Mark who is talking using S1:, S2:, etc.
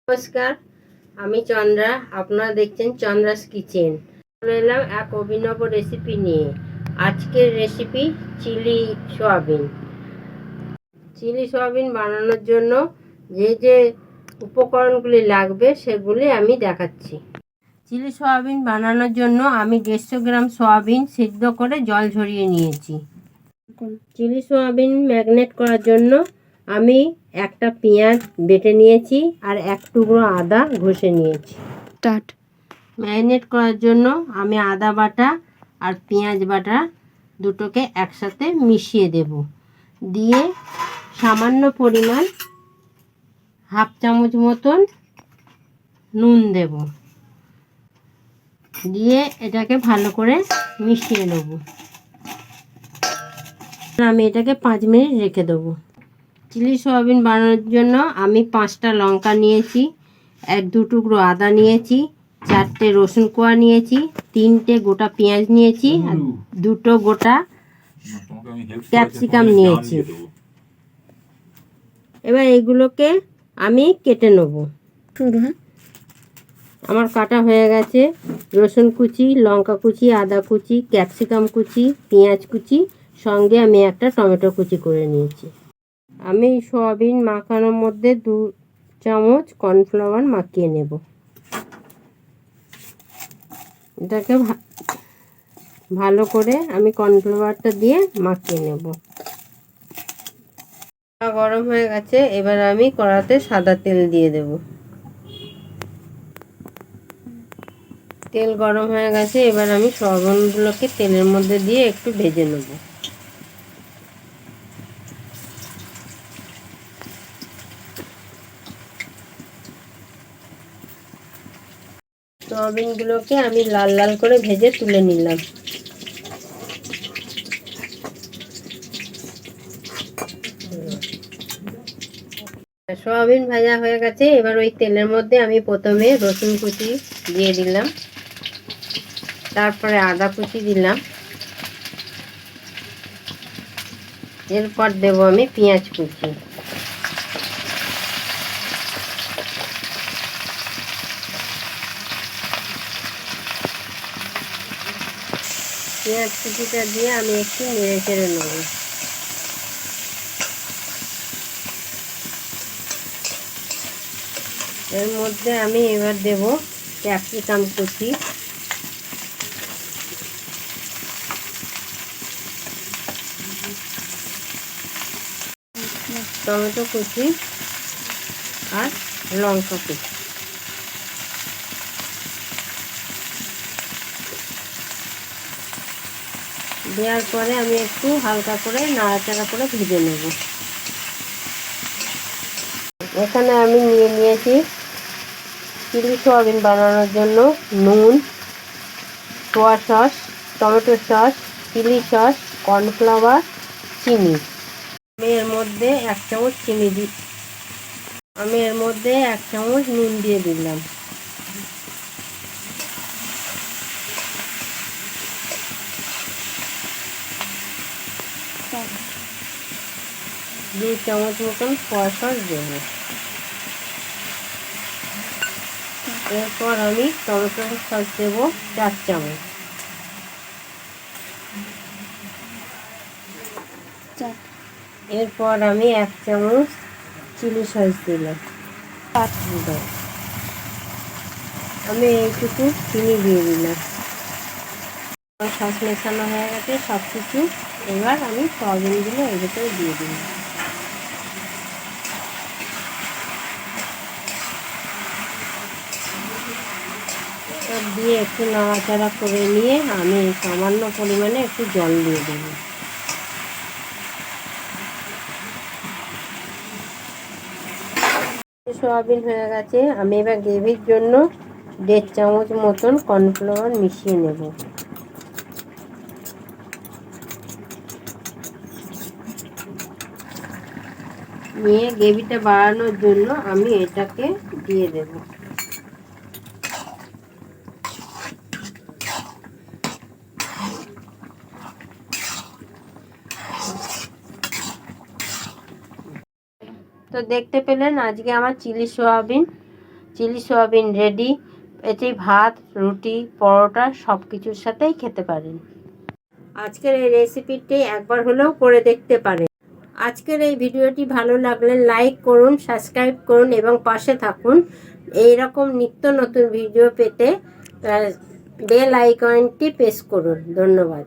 S1: নমস্কার, আমি চন্দ্রা। আপনারা দেখছেন চন্দ্রাস কিচেন। চলে এলাম এক অভিনব রেসিপি নিয়ে। আজকের recipe chilli soybean. Chilli soybean বানানোর জন্য যে যে উপকরণগুলি লাগবে সেগুলি আমি দেখাচ্ছি। চিলি সোয়াবিন বানানোর জন্য আমি 150 গ্রাম সোয়াবিন সিদ্ধ করে জল ঝরিয়ে নিয়েছি। চিলি সোয়াবিন ম্যারিনেট করার জন্য আমি একটা পেঁয়াজ বেটে নিয়েছি আর এক টুকরো আদা ঘষে নিয়েছি। ম্যারিনেট করার জন্য আমি আদা বাটা আর পেঁয়াজ বাটা দুটোকে একসাথে মিশিয়ে দেব। দিয়ে সামান্য পরিমাণ হাফ চামচ মতন নুন দেব। দিয়ে এটাকে ভালো করে মিশিয়ে নেব। আমি এটাকে 5 মিনিট রেখে দেবো। চিলি সোয়াবিন বানানোর জন্য আমি 5টা লঙ্কা নিয়েছি, 2 টুকরো আদা নিয়েছি, 4টে রসুন কোয়া নিয়েছি, 3টে গোটা পেঁয়াজ নিয়েছি আর 2টো গোটা ক্যাপসিকাম নিয়েছি। এবার এগুলোকে আমি কেটে নেব। আমার কাটা হয়ে গেছে। রসুন কুচি, লঙ্কা কুচি, আদা কুচি, ক্যাপসিকাম কুচি, পেঁয়াজ কুচি, সঙ্গে আমি একটা টমেটো কুচি করে নিয়েছি। আমি সয়াবিন মাখানোর মধ্যে 2 চামচ কর্নফ্লাওয়ার মাখিয়ে নেব। এটাকে ভালো করে আমি কর্নফ্লাওয়ারটা দিয়ে মাখিয়ে নেব। গরম হয়ে গেছে, এবার আমি কড়াতে সাদা তেল দিয়ে দেব। তেল গরম হয়ে গেছে, এবার আমি সয়াবিনগুলোকে তেলের মধ্যে দিয়ে একটু ভেজে নেব। সয়াবিনগুলোকে আমি লাল লাল করে ভেজে তুলে নিলাম। সয়াবিন ভাজা হয়ে গেছে, এবার ওই তেলের মধ্যে আমি প্রথমে রসুন কুচি দিয়ে দিলাম, তারপরে আদা কুচি দিলাম, এরপর দেব আমি পেঁয়াজ কুচি। পেঁয়াজ কুচিটা দিয়ে আমি একটু নেড়ে চেড়ে নেব। এর মধ্যে আমি এবার দেব ক্যাপসিকাম কুচি, টমেটো কুচি আর লঙ্কা কুচি। দেওয়ার পরে আমি একটু হালকা করে নাড়াচাড়া করে ভেজে নেব। এখানে আমি নিয়েছি চিলি সোয়াবিন বানানোর জন্য নুন, soya sauce, tomato sauce, chilli sauce, cornflour, চিনি। আমি এর মধ্যে 1 চামচ নুন দিয়ে দিলাম। দু চামচ মতন সোয়া সস দেব। এরপর আমি টমেটো সস দেব 4 চামচ। এরপর আমি 1 চামচ চিলি সস দিলাম। আমি এইটুকু চিনি দিয়ে দিলাম। সস মেশানো হয়ে গেছে সব কিছু। এবার আমি সয়াবিনগুলো এর ভেতরে দিয়ে দিলাম। সব দিয়ে একটু নাড়াচাড়া করে নিয়ে আমি সামান্য পরিমাণে একটু জল দিয়ে দেব। সয়াবিন হয়ে গেছে, আমি এবার গ্রেভির জন্য 1.5 চামচ মতন কর্নফ্লাওয়ার মিশিয়ে নেব। নিয়ে গ্রেভিটা বাড়ানোর জন্য আমি এটাকে দিয়ে দেব। তো দেখতে পেলেন আজকে আমার chilli soybean chilli soybean ready. এটি ভাত, রুটি, পরোটা সব কিছুর সাথেই খেতে পারেন। আজকের এই রেসিপিটি একবার হলেও করে দেখতে পারেন। আজকের এই ভিডিওটি ভালো লাগলে লাইক করুন, সাবস্ক্রাইব করুন এবং পাশে থাকুন। এইরকম নিত্য নতুন ভিডিও পেতে বেল আইকনটি প্রেস করুন। ধন্যবাদ।